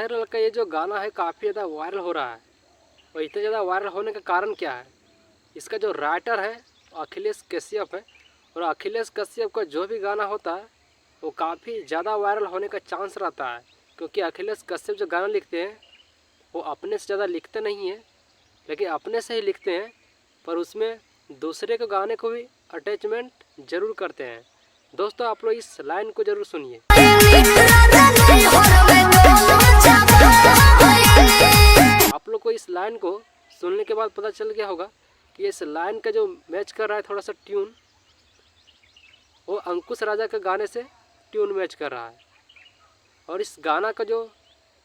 खेसारी लाल का ये जो गाना है काफ़ी ज़्यादा वायरल हो रहा है। और इतना ज़्यादा वायरल होने का कारण क्या है? इसका जो राइटर है अखिलेश कश्यप है। और अखिलेश कश्यप का जो भी गाना होता है वो काफ़ी ज़्यादा वायरल होने का चांस रहता है, क्योंकि अखिलेश कश्यप जो गाना लिखते हैं वो अपने से ज़्यादा लिखते नहीं हैं, लेकिन अपने से ही लिखते हैं पर उसमें दूसरे के गाने को भी अटैचमेंट ज़रूर करते हैं। दोस्तों आप लोग इस लाइन को ज़रूर सुनिए। आप लोग को इस लाइन को सुनने के बाद पता चल गया होगा कि इस लाइन का जो मैच कर रहा है थोड़ा सा ट्यून, वो अंकुश राजा के गाने से ट्यून मैच कर रहा है। और इस गाना का जो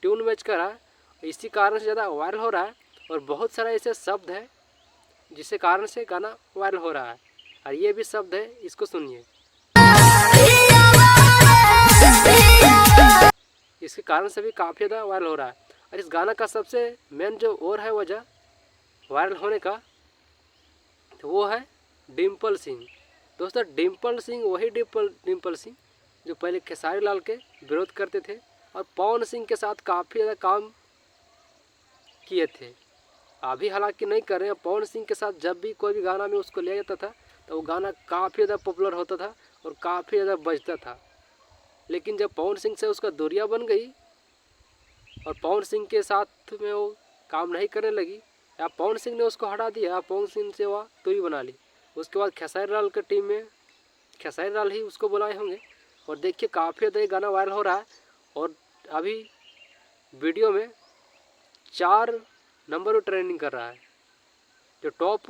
ट्यून मैच कर रहा है इसी कारण से ज़्यादा वायरल हो रहा है। और बहुत सारा ऐसे शब्द है जिसके कारण से गाना वायरल हो रहा है। और ये भी शब्द है, इसको सुनिए। इसके कारण से भी काफ़ी ज़्यादा वायरल हो रहा है। और इस गाना का सबसे मेन जो और है वजह वायरल होने का, तो वो है डिम्पल सिंह। दोस्तों डिम्पल सिंह वही डिम्पल सिंह जो पहले खेसारी लाल के विरोध करते थे और पवन सिंह के साथ काफ़ी ज़्यादा काम किए थे। अभी हालांकि नहीं कर रहे हैं। पवन सिंह के साथ जब भी कोई भी गाना में उसको लिया जाता था तो वो गाना काफ़ी ज़्यादा पॉपुलर होता था और काफ़ी ज़्यादा बजता था। लेकिन जब पवन सिंह से उसका दूरियां बन गई और पवन सिंह के साथ में वो काम नहीं करने लगी, या पवन सिंह ने उसको हटा दिया, पवन सिंह से वह दूरी बना ली। उसके बाद खेसारी लाल की टीम में खेसारी लाल ही उसको बुलाए होंगे। और देखिए काफ़ी ज़्यादा ये गाना वायरल हो रहा है। और अभी वीडियो में 4 नंबर पर ट्रेंडिंग कर रहा है। जो टॉप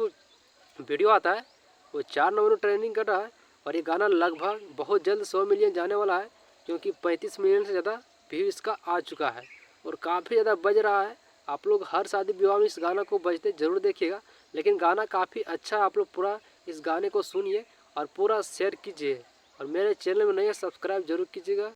वीडियो आता है वो 4 नंबर पर ट्रेंडिंग कर रहा है। और ये गाना लगभग बहुत जल्द 100 मिलियन जाने वाला है, क्योंकि 35 मिलियन से ज़्यादा व्यू इसका आ चुका है और काफ़ी ज़्यादा बज रहा है। आप लोग हर शादी विवाह में इस गाना को बजते ज़रूर देखिएगा। लेकिन गाना काफ़ी अच्छा है, आप लोग पूरा इस गाने को सुनिए और पूरा शेयर कीजिए। और मेरे चैनल में नए सब्सक्राइब जरूर कीजिएगा।